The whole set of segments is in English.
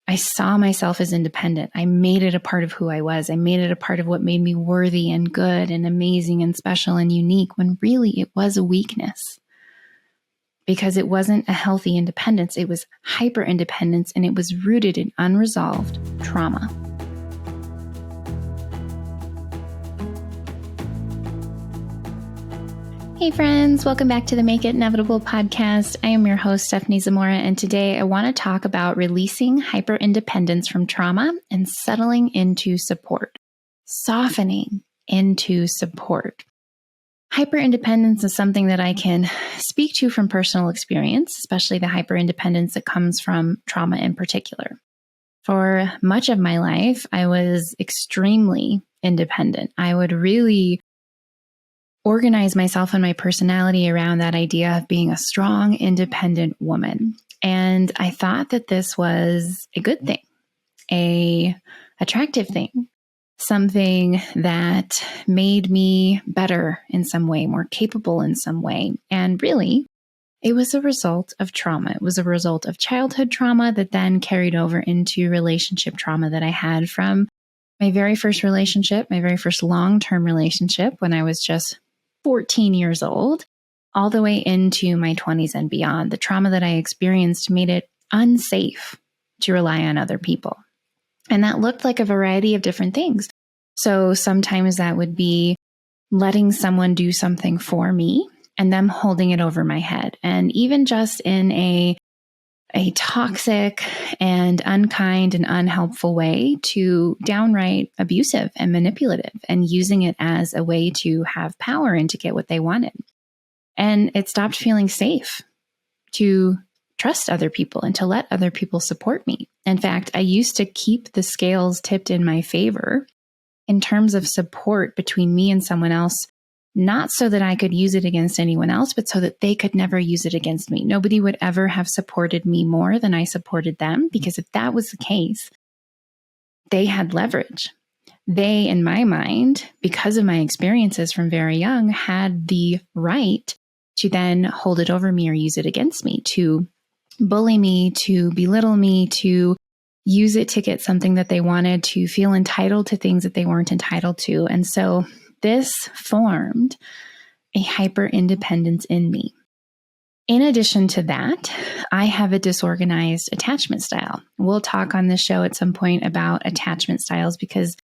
I saw myself as independent. I made it a part of who I was. I made it a part of what made me worthy and good and amazing and special and unique, when really it was a weakness, because it wasn't a healthy independence. It was hyper independence, and it was rooted in unresolved trauma. Hey friends, welcome back to the Make It Inevitable podcast. I am your host, Stephanie Zamora, and today I want to talk about releasing hyperindependence from trauma and settling into support, softening into support. Hyperindependence is something that I can speak to from personal experience, especially the hyperindependence that comes from trauma in particular. For much of my life, I was extremely independent. I would really organize myself and my personality around that idea of being a strong, independent woman. And I thought that this was a good thing, a attractive thing, something that made me better in some way, more capable in some way. And really, it was a result of trauma. It was a result of childhood trauma that then carried over into relationship trauma that I had from my very first relationship, my very first long-term relationship when I was just 14 years old, all the way into my 20s and beyond. The trauma that I experienced made it unsafe to rely on other people. And that looked like a variety of different things. So sometimes that would be letting someone do something for me and them holding it over my head. And even just in a toxic and unkind and unhelpful way, to downright abusive and manipulative, and using it as a way to have power and to get what they wanted. And it stopped feeling safe to trust other people and to let other people support me. In fact, I used to keep the scales tipped in my favor in terms of support between me and someone else, not so that I could use it against anyone else, but so that they could never use it against me. Nobody would ever have supported me more than I supported them, because if that was the case, they had leverage. They, in my mind, because of my experiences from very young, had the right to then hold it over me or use it against me, to bully me, to belittle me, to use it to get something that they wanted, to feel entitled to things that they weren't entitled to. And so this formed a hyper independence in me. In addition to that, I have a disorganized attachment style. We'll talk on this show at some point about attachment styles, because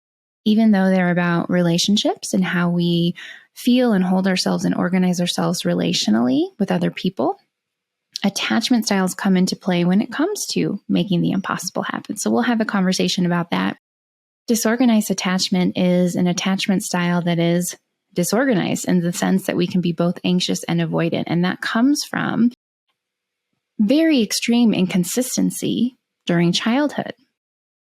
even though they're about relationships and how we feel and hold ourselves and organize ourselves relationally with other people, attachment styles come into play when it comes to making the impossible happen. So we'll have a conversation about that. Disorganized attachment is an attachment style that is disorganized in the sense that we can be both anxious and avoidant. And that comes from very extreme inconsistency during childhood.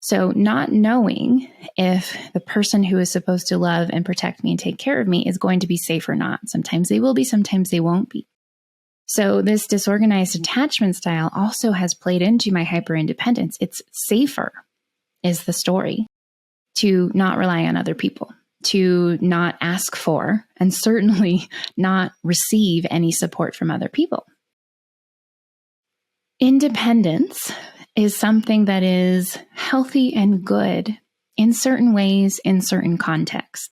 So not knowing if the person who is supposed to love and protect me and take care of me is going to be safe or not. Sometimes they will be, sometimes they won't be. So this disorganized attachment style also has played into my hyperindependence. It's safer, is the story, to not rely on other people, to not ask for, and certainly not receive any support from other people. Independence is something that is healthy and good in certain ways, in certain contexts.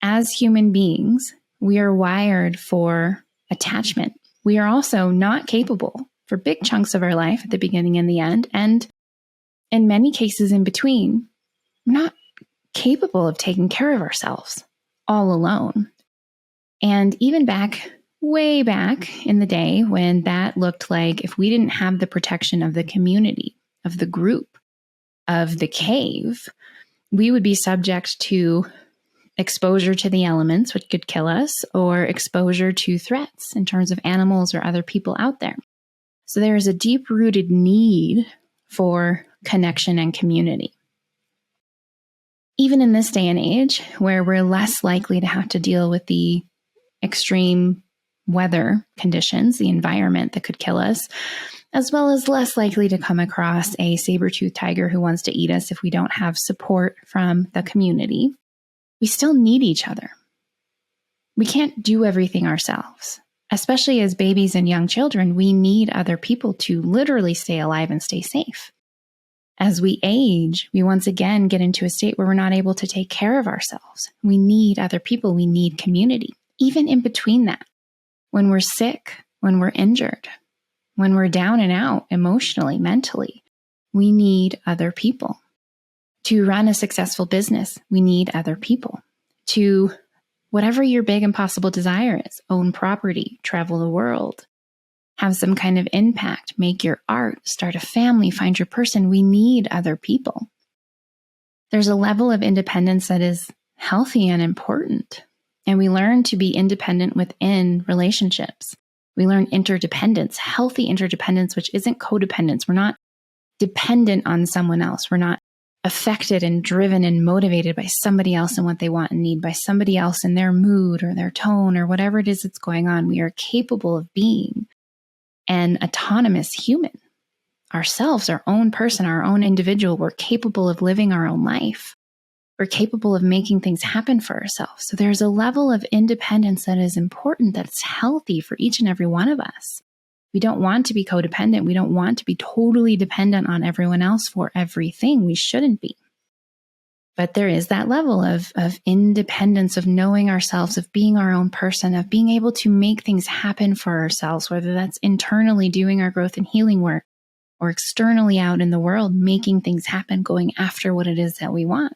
As human beings, we are wired for attachment. We are also not capable for big chunks of our life at the beginning and the end, and in many cases in between, we're not capable of taking care of ourselves all alone. And even way back in the day, when that looked like, if we didn't have the protection of the community, of the group, of the cave, we would be subject to exposure to the elements, which could kill us, or exposure to threats in terms of animals or other people out there. So there is a deep-rooted need for connection and community. Even in this day and age, where we're less likely to have to deal with the extreme weather conditions, the environment that could kill us, as well as less likely to come across a saber-toothed tiger who wants to eat us if we don't have support from the community, we still need each other. We can't do everything ourselves. Especially as babies and young children, we need other people to literally stay alive and stay safe. As we age, we once again get into a state where we're not able to take care of ourselves. We need other people. We need community. Even in between that, when we're sick, when we're injured, when we're down and out emotionally, mentally, we need other people. To run a successful business, we need other people. To whatever your big impossible desire is, own property, travel the world, have some kind of impact, make your art, start a family, find your person. We need other people. There's a level of independence that is healthy and important. And we learn to be independent within relationships. We learn interdependence, healthy interdependence, which isn't codependence. We're not dependent on someone else. We're not affected and driven and motivated by somebody else and what they want and need, by somebody else and their mood or their tone or whatever it is that's going on. We are capable of being an autonomous human, ourselves, our own person, our own individual. We're capable of living our own life. We're capable of making things happen for ourselves. So there's a level of independence that is important, that's healthy for each and every one of us. We don't want to be codependent. We don't want to be totally dependent on everyone else for everything. We shouldn't be. But there is that level of independence, of knowing ourselves, of being our own person, of being able to make things happen for ourselves, whether that's internally doing our growth and healing work or externally out in the world, making things happen, going after what it is that we want.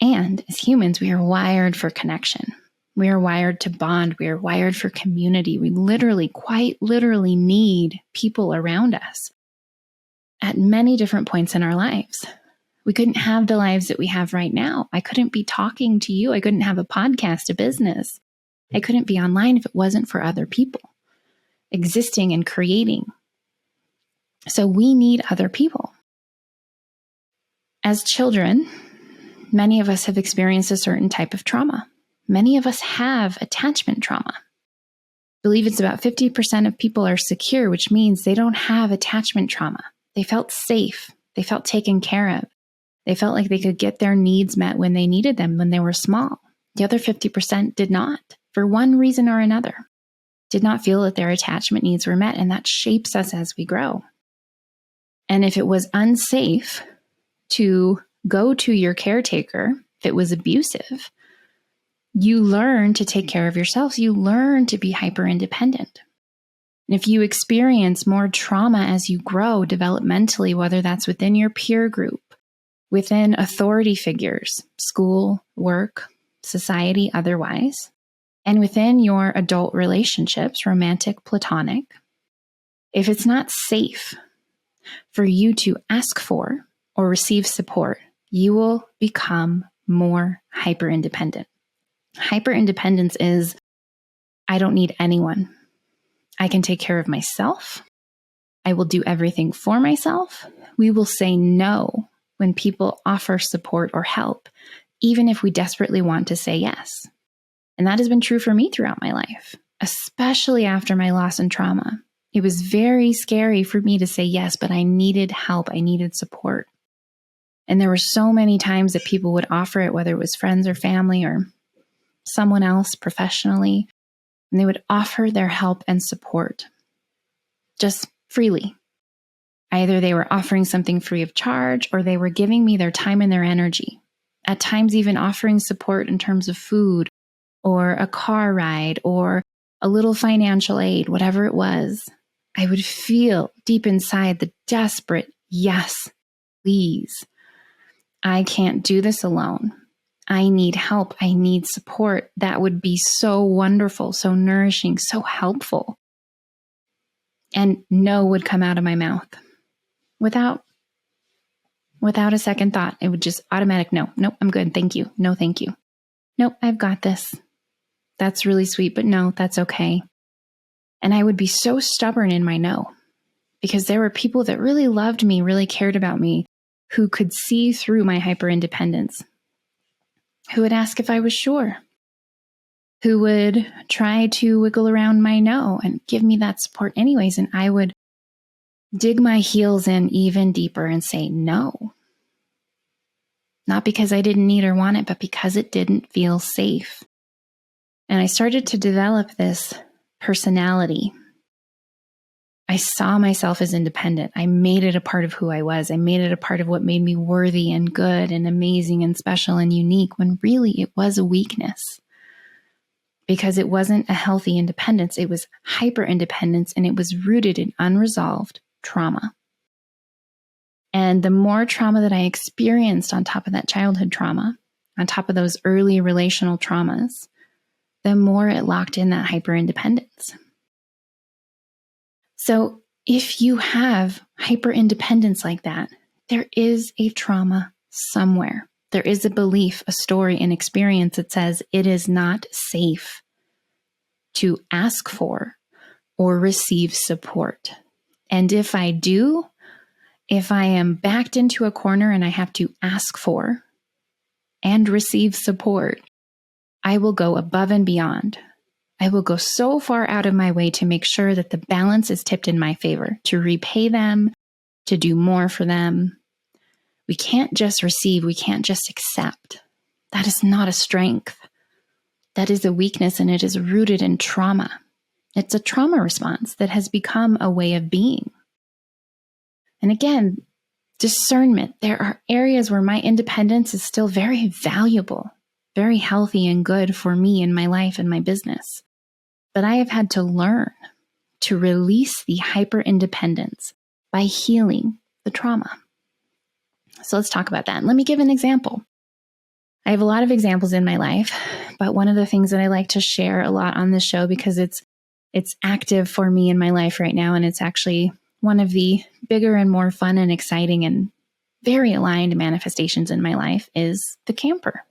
And as humans, we are wired for connection. We are wired to bond. We are wired for community. We literally, quite literally need people around us at many different points in our lives. We couldn't have the lives that we have right now. I couldn't be talking to you. I couldn't have a podcast, a business. I couldn't be online if it wasn't for other people existing and creating. So we need other people. As children, many of us have experienced a certain type of trauma. Many of us have attachment trauma. I believe it's about 50% of people are secure, which means they don't have attachment trauma. They felt safe. They felt taken care of. They felt like they could get their needs met when they needed them when they were small. The other 50% did not, for one reason or another, did not feel that their attachment needs were met, and that shapes us as we grow. And if it was unsafe to go to your caretaker, if it was abusive, you learn to take care of yourself. You learn to be hyper independent. And if you experience more trauma as you grow developmentally, whether that's within your peer group, within authority figures, school, work, society, otherwise, and within your adult relationships, romantic, platonic, if it's not safe for you to ask for or receive support, you will become more hyper independent. Hyper independence is, I don't need anyone. I can take care of myself. I will do everything for myself. We will say no when people offer support or help, even if we desperately want to say yes. And that has been true for me throughout my life, especially after my loss and trauma. It was very scary for me to say yes, but I needed help. I needed support. And there were so many times that people would offer it, whether it was friends or family or someone else professionally, and they would offer their help and support just freely. Either they were offering something free of charge, or they were giving me their time and their energy. At times, even offering support in terms of food or a car ride or a little financial aid, whatever it was. I would feel deep inside the desperate, yes, please. I can't do this alone. I need help. I need support. That would be so wonderful, so nourishing, so helpful. And no would come out of my mouth without a second thought. It would just automatic, no, I'm good. Thank you. No, thank you. Nope, I've got this. That's really sweet, but no, that's okay. And I would be so stubborn in my no, because there were people that really loved me, really cared about me, who could see through my hyper independence, who would ask if I was sure, who would try to wiggle around my no and give me that support anyways. And I would dig my heels in even deeper and say no. Not because I didn't need or want it, but because it didn't feel safe. And I started to develop this personality. I saw myself as independent. I made it a part of who I was. I made it a part of what made me worthy and good and amazing and special and unique, when really it was a weakness, because it wasn't a healthy independence. It was hyper independence, and it was rooted in unresolved trauma. And the more trauma that I experienced on top of that childhood trauma, on top of those early relational traumas, the more it locked in that hyper independence. So if you have hyper independence like that, there is a trauma somewhere. There is a belief, a story, an experience that says it is not safe to ask for or receive support. And if I do, if I am backed into a corner and I have to ask for and receive support, I will go above and beyond. I will go so far out of my way to make sure that the balance is tipped in my favor, to repay them, to do more for them. We can't just receive. We can't just accept. That is not a strength. That is a weakness, and it is rooted in trauma. It's a trauma response that has become a way of being. And again, discernment. There are areas where my independence is still very valuable, very healthy and good for me in my life and my business. But I have had to learn to release the hyper-independence by healing the trauma. So let's talk about that. And let me give an example. I have a lot of examples in my life, but one of the things that I like to share a lot on this show, because it's active for me in my life right now, and it's actually one of the bigger and more fun and exciting and very aligned manifestations in my life, is the camper.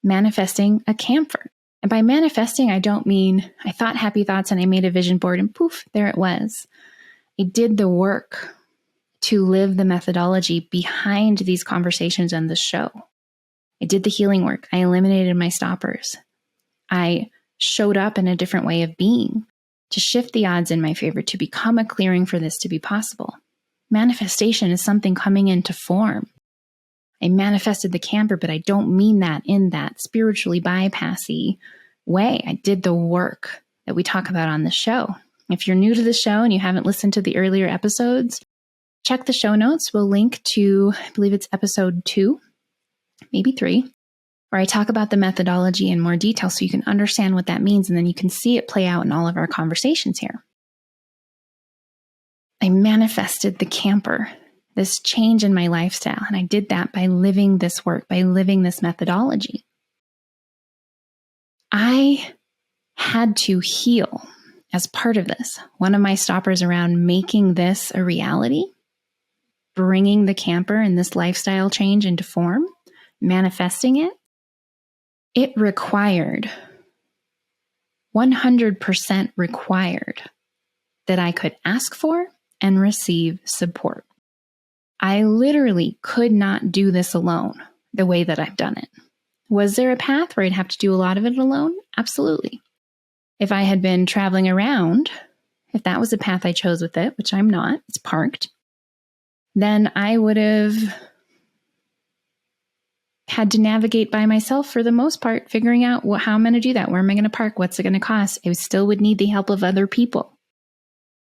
Manifesting a camper. And by manifesting, I don't mean I thought happy thoughts and I made a vision board and poof, there it was. I did the work to live the methodology behind these conversations and the show. I did the healing work. I eliminated my stoppers. I showed up in a different way of being to shift the odds in my favor, to become a clearing for this to be possible. Manifestation is something coming into form. I manifested the camper, but I don't mean that in that spiritually bypassy way. I did the work that we talk about on the show. If you're new to the show and you haven't listened to the earlier episodes, check the show notes. We'll link to, I believe it's episode 2, maybe 3, where I talk about the methodology in more detail so you can understand what that means, and then you can see it play out in all of our conversations here. I manifested the camper, this change in my lifestyle, and I did that by living this work, by living this methodology. I had to heal as part of this. One of my stoppers around making this a reality, bringing the camper and this lifestyle change into form, manifesting it, it required, 100% required, that I could ask for and receive support. I literally could not do this alone the way that I've done it. Was there a path where I'd have to do a lot of it alone? Absolutely. If I had been traveling around, if that was the path I chose with it, which I'm not, it's parked, then I would have had to navigate by myself for the most part, figuring out how I'm going to do that. Where am I going to park? What's it going to cost? I still would need the help of other people.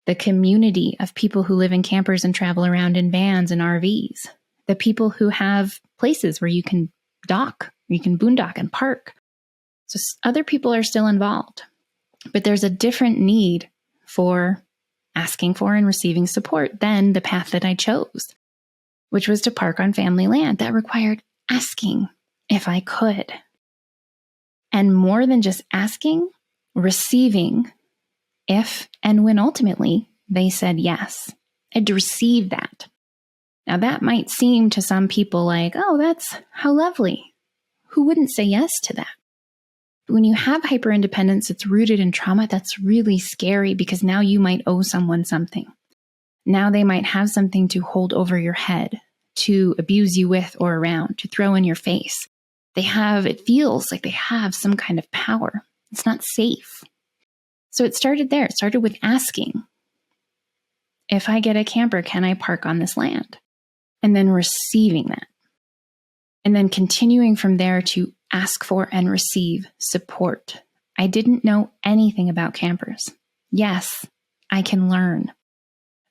The community of people who live in campers and travel around in vans and RVs. The people who have places where you can dock, you can boondock and park. So other people are still involved. But there's a different need for asking for and receiving support than the path that I chose, which was to park on family land. That required asking if I could. And more than just asking, receiving if and when ultimately they said yes. I had to receive that. Now that might seem to some people like, oh, that's how lovely. Who wouldn't say yes to that? But when you have hyperindependence that's rooted in trauma, that's really scary, because now you might owe someone something. Now they might have something to hold over your head, to abuse you with or around, to throw in your face. It feels like they have some kind of power. It's not safe. So it started there. It started with asking, if I get a camper, can I park on this land? And then receiving that. And then continuing from there to ask for and receive support. I didn't know anything about campers. Yes, I can learn.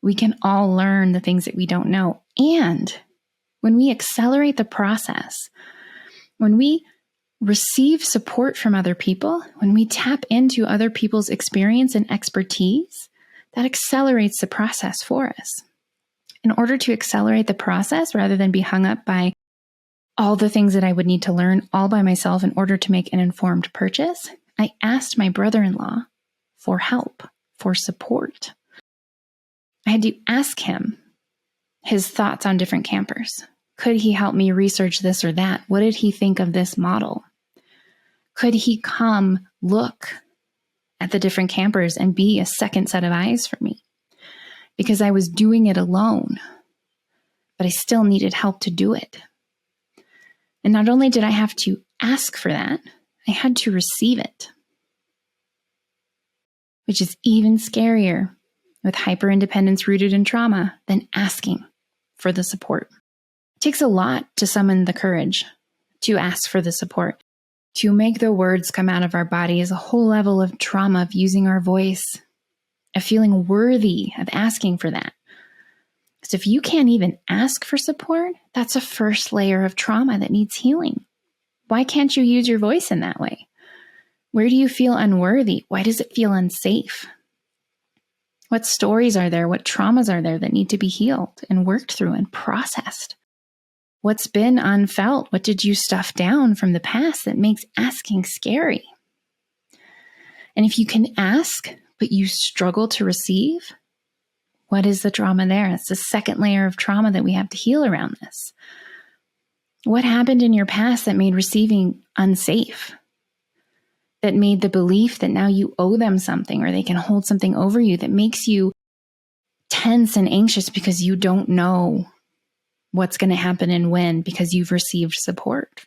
We can all learn the things that we don't know. And when we accelerate the process, when we receive support from other people, when we tap into other people's experience and expertise, that accelerates the process for us. In order to accelerate the process, rather than be hung up by all the things that I would need to learn all by myself in order to make an informed purchase, I asked my brother-in-law for help, for support. I had to ask him his thoughts on different campers. Could he help me research this or that? What did he think of this model? Could he come look at the different campers and be a second set of eyes for me? Because I was doing it alone, but I still needed help to do it. And not only did I have to ask for that, I had to receive it, which is even scarier with hyperindependence rooted in trauma than asking for the support. It takes a lot to summon the courage to ask for the support. To make the words come out of our body is a whole level of trauma of using our voice, of feeling worthy of asking for that. So if you can't even ask for support, that's a first layer of trauma that needs healing. Why can't you use your voice in that way? Where do you feel unworthy? Why does it feel unsafe? What stories are there? What traumas are there that need to be healed and worked through and processed? What's been unfelt? What did you stuff down from the past that makes asking scary? And if you can ask, but you struggle to receive, what is the trauma there? It's the second layer of trauma that we have to heal around this. What happened in your past that made receiving unsafe? That made the belief that now you owe them something or they can hold something over you that makes you tense and anxious because you don't know what's going to happen and when because you've received support.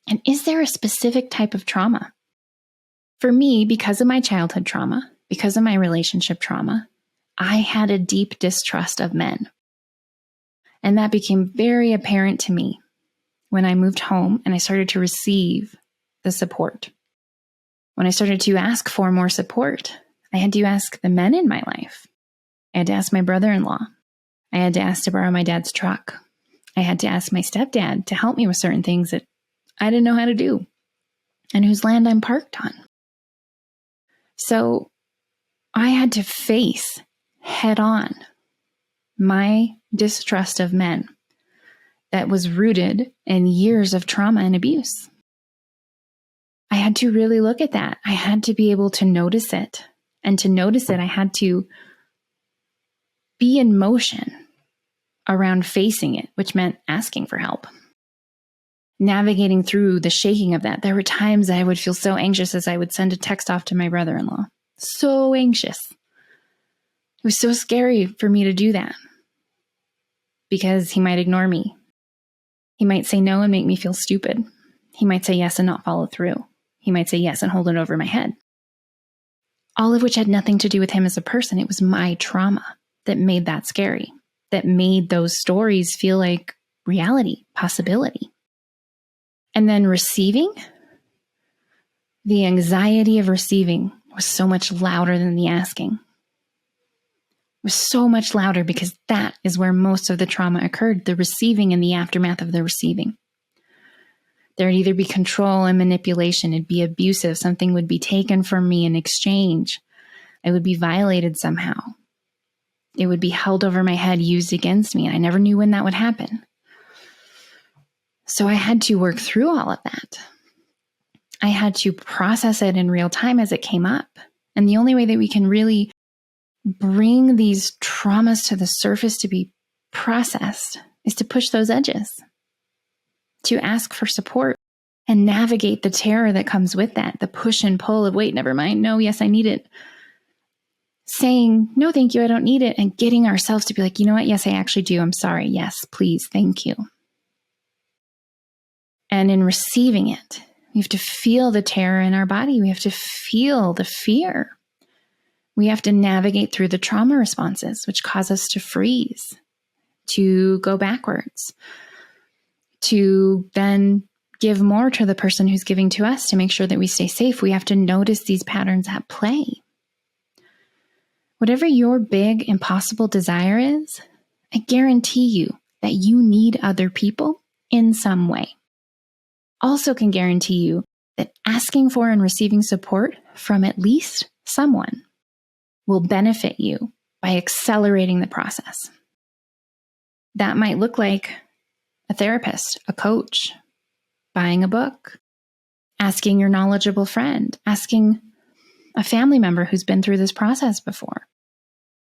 And is there a specific type of trauma? For me, because of my childhood trauma, because of my relationship trauma, I had a deep distrust of men. And that became very apparent to me when I moved home and I started to receive the support. When I started to ask for more support, I had to ask the men in my life. I had to ask my brother-in-law. I had to ask to borrow my dad's truck. I had to ask my stepdad to help me with certain things that I didn't know how to do and whose land I'm parked on. So I had to face head on my distrust of men that was rooted in years of trauma and abuse. I had to really look at that. I had to be able to notice it. And to notice it, I had to be in motion around facing it, which meant asking for help. Navigating through the shaking of that. There were times I would feel so anxious as I would send a text off to my brother-in-law. So anxious. It was so scary for me to do that because he might ignore me. He might say no and make me feel stupid. He might say yes and not follow through. He might say yes and hold it over my head. All of which had nothing to do with him as a person. It was my trauma that made that scary, that made those stories feel like reality, possibility. And then receiving, the anxiety of receiving was so much louder than the asking. It was so much louder because that is where most of the trauma occurred, the receiving and the aftermath of the receiving. There would either be control and manipulation, it'd be abusive, something would be taken from me in exchange. I would be violated somehow. It would be held over my head, used against me, and I never knew when that would happen. So I had to work through all of that. I had to process it in real time as it came up. And the only way that we can really bring these traumas to the surface to be processed is to push those edges, to ask for support and navigate the terror that comes with that, the push and pull of, wait, never mind, no, yes, I need it. Saying, no, thank you, I don't need it, and getting ourselves to be like, you know what, yes, I actually do, I'm sorry, yes, please, thank you. And in receiving it, we have to feel the terror in our body. We have to feel the fear. We have to navigate through the trauma responses, which cause us to freeze, to go backwards, to then give more to the person who's giving to us to make sure that we stay safe. We have to notice these patterns at play. Whatever your big, impossible desire is, I guarantee you that you need other people in some way. Also can guarantee you that asking for and receiving support from at least someone will benefit you by accelerating the process. That might look like a therapist, a coach, buying a book, asking your knowledgeable friend, asking a family member who's been through this process before,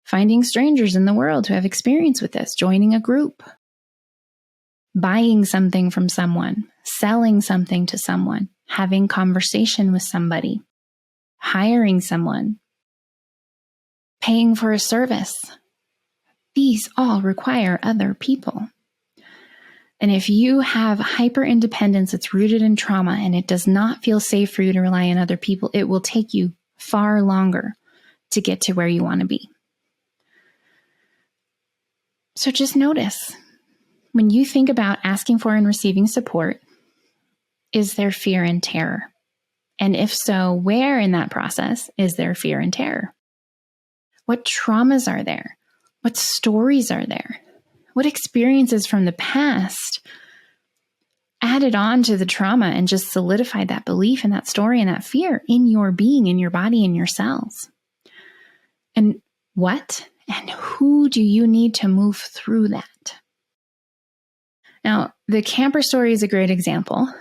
finding strangers in the world who have experience with this, joining a group, buying something from someone, selling something to someone, having conversation with somebody, hiring someone, paying for a service. These all require other people. And if you have hyper independence that's rooted in trauma and it does not feel safe for you to rely on other people, it will take you far longer to get to where you want to be. So just notice, when you think about asking for and receiving support, is there fear and terror? And if so, where in that process is there fear and terror? What traumas are there? What stories are there? What experiences from the past added on to the trauma and just solidified that belief and that story and that fear in your being, in your body, in your cells? And what and who do you need to move through that? Now, the camper story is a great example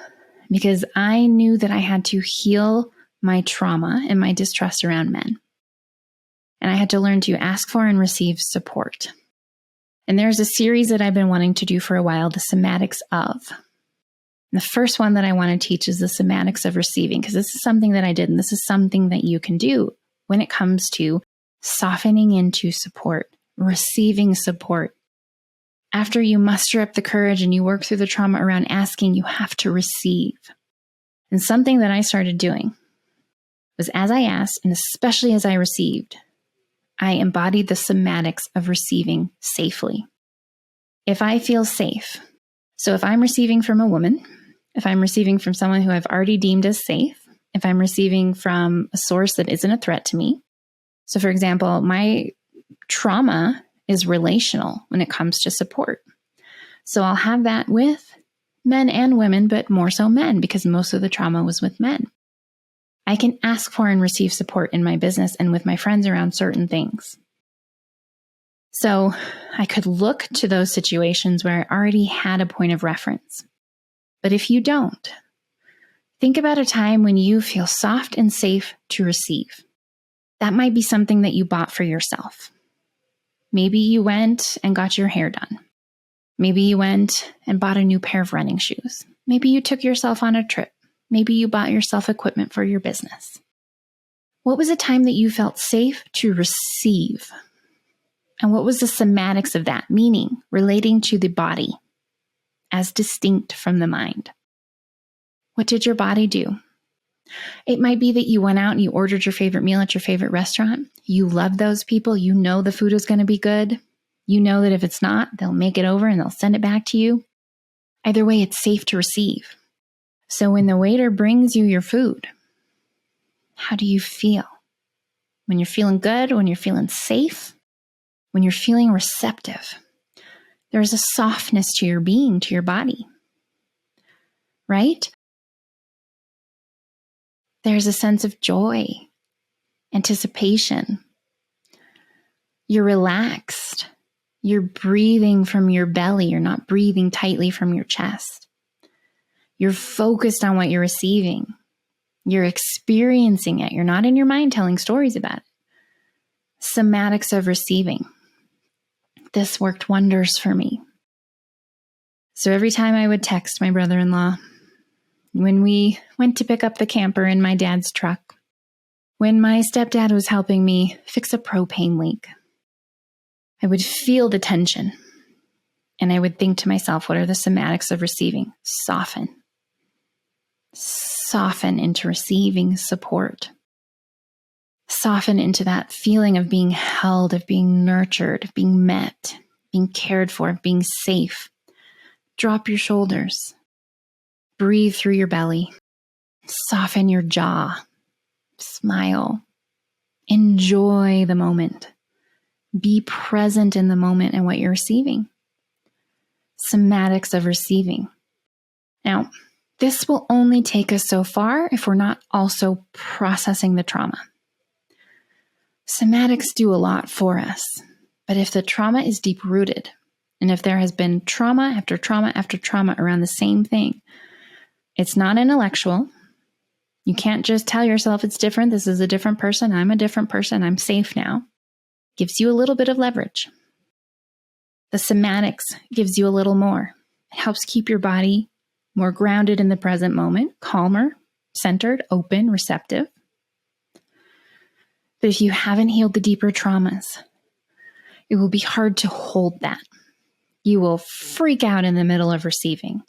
because I knew that I had to heal my trauma and my distrust around men. And I had to learn to ask for and receive support. And there's a series that I've been wanting to do for a while, the somatics of. And the first one that I want to teach is the somatics of receiving, because this is something that I did, and this is something that you can do when it comes to softening into support, receiving support. After you muster up the courage and you work through the trauma around asking, you have to receive. And something that I started doing was, as I asked, and especially as I received, I embodied the somatics of receiving safely. If I feel safe, so if I'm receiving from a woman, if I'm receiving from someone who I've already deemed as safe, if I'm receiving from a source that isn't a threat to me. So for example, my trauma is relational when it comes to support. So I'll have that with men and women, but more so men, because most of the trauma was with men. I can ask for and receive support in my business and with my friends around certain things. So I could look to those situations where I already had a point of reference. But if you don't, think about a time when you feel soft and safe to receive. That might be something that you bought for yourself. Maybe you went and got your hair done. Maybe you went and bought a new pair of running shoes. Maybe you took yourself on a trip. Maybe you bought yourself equipment for your business. What was a time that you felt safe to receive? And what was the somatics of that, meaning relating to the body as distinct from the mind? What did your body do? It might be that you went out and you ordered your favorite meal at your favorite restaurant. You love those people. You know the food is going to be good. You know that if it's not, they'll make it over and they'll send it back to you. Either way, it's safe to receive. So when the waiter brings you your food, how do you feel? When you're feeling good, when you're feeling safe, when you're feeling receptive, there's a softness to your being, to your body, right? There's a sense of joy, anticipation. You're relaxed. You're breathing from your belly. You're not breathing tightly from your chest. You're focused on what you're receiving. You're experiencing it. You're not in your mind telling stories about it. Somatics of receiving. This worked wonders for me. So every time I would text my brother-in-law, when we went to pick up the camper in my dad's truck, when my stepdad was helping me fix a propane leak, I would feel the tension. And I would think to myself, what are the somatics of receiving? Soften. Soften into receiving support. Soften into that feeling of being held, of being nurtured, of being met, being cared for, of being safe. Drop your shoulders. Breathe through your belly. Soften your jaw. Smile. Enjoy the moment. Be present in the moment and what you're receiving. Somatics of receiving. Now, this will only take us so far if we're not also processing the trauma. Somatics do a lot for us, but if the trauma is deep-rooted, and if there has been trauma after trauma after trauma around the same thing, it's not intellectual. You can't just tell yourself it's different. This is a different person. I'm a different person. I'm safe now. Gives you a little bit of leverage. The somatics gives you a little more. It helps keep your body more grounded in the present moment, calmer, centered, open, receptive. But if you haven't healed the deeper traumas, it will be hard to hold that. You will freak out in the middle of receiving.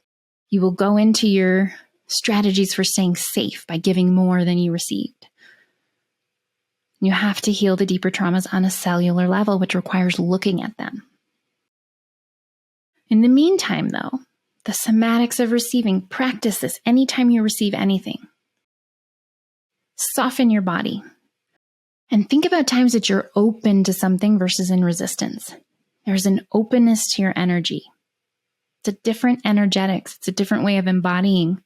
You will go into your strategies for staying safe by giving more than you received. You have to heal the deeper traumas on a cellular level, which requires looking at them. In the meantime, though, the somatics of receiving, practice this anytime you receive anything. Soften your body. And think about times that you're open to something versus in resistance. There's an openness to your energy. It's a different energetics. It's a different way of embodying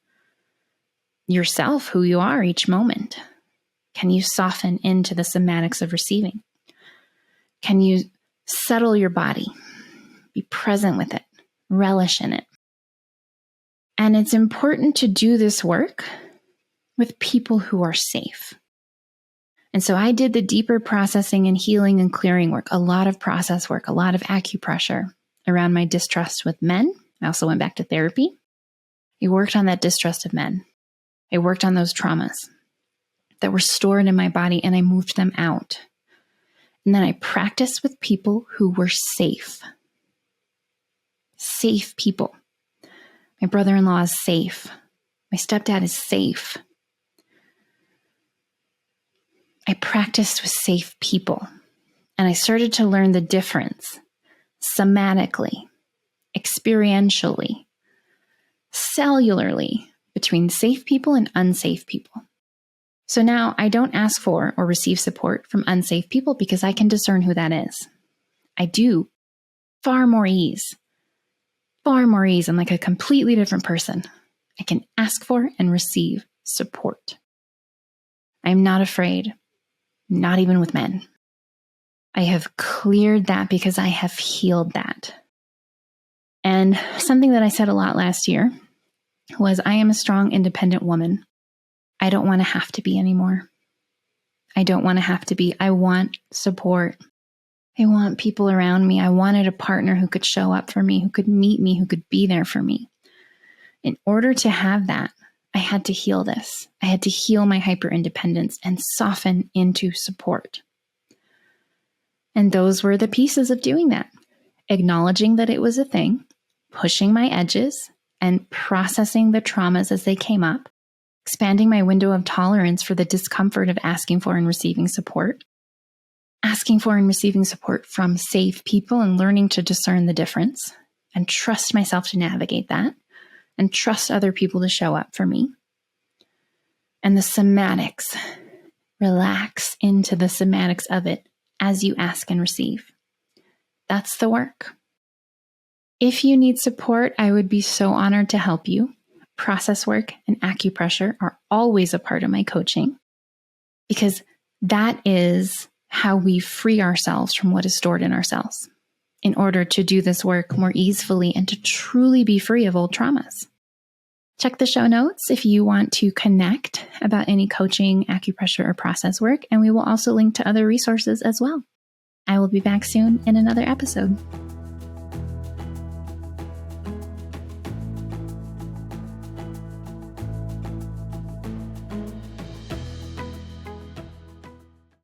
yourself, who you are each moment. Can you soften into the somatics of receiving? Can you settle your body? Be present with it. Relish in it. And it's important to do this work with people who are safe. And so I did the deeper processing and healing and clearing work, a lot of process work, a lot of acupressure around my distrust with men. I also went back to therapy. I worked on that distrust of men. I worked on those traumas that were stored in my body, and I moved them out. And then I practiced with people who were safe. Safe people. My brother-in-law is safe. My stepdad is safe. I practiced with safe people, and I started to learn the difference somatically, experientially, cellularly between safe people and unsafe people. So now I don't ask for or receive support from unsafe people because I can discern who that is. I do. Far more ease. I'm like a completely different person. I can ask for and receive support. I'm not afraid, not even with men. I have cleared that because I have healed that. And something that I said a lot last year was, I am a strong, independent woman. I don't want to have to be anymore. I don't want to have to be. I want support. I want people around me. I wanted a partner who could show up for me, who could meet me, who could be there for me. In order to have that, I had to heal this. I had to heal my hyper-independence and soften into support. And those were the pieces of doing that. Acknowledging that it was a thing, pushing my edges, and processing the traumas as they came up, expanding my window of tolerance for the discomfort of asking for and receiving support, asking for and receiving support from safe people and learning to discern the difference and trust myself to navigate that and trust other people to show up for me. And the somatics, relax into the somatics of it as you ask and receive. That's the work. If you need support, I would be so honored to help you. Process work and acupressure are always a part of my coaching because that is how we free ourselves from what is stored in ourselves in order to do this work more easily and to truly be free of old traumas. Check the show notes if you want to connect about any coaching, acupressure, or process work, and we will also link to other resources as well. I will be back soon in another episode.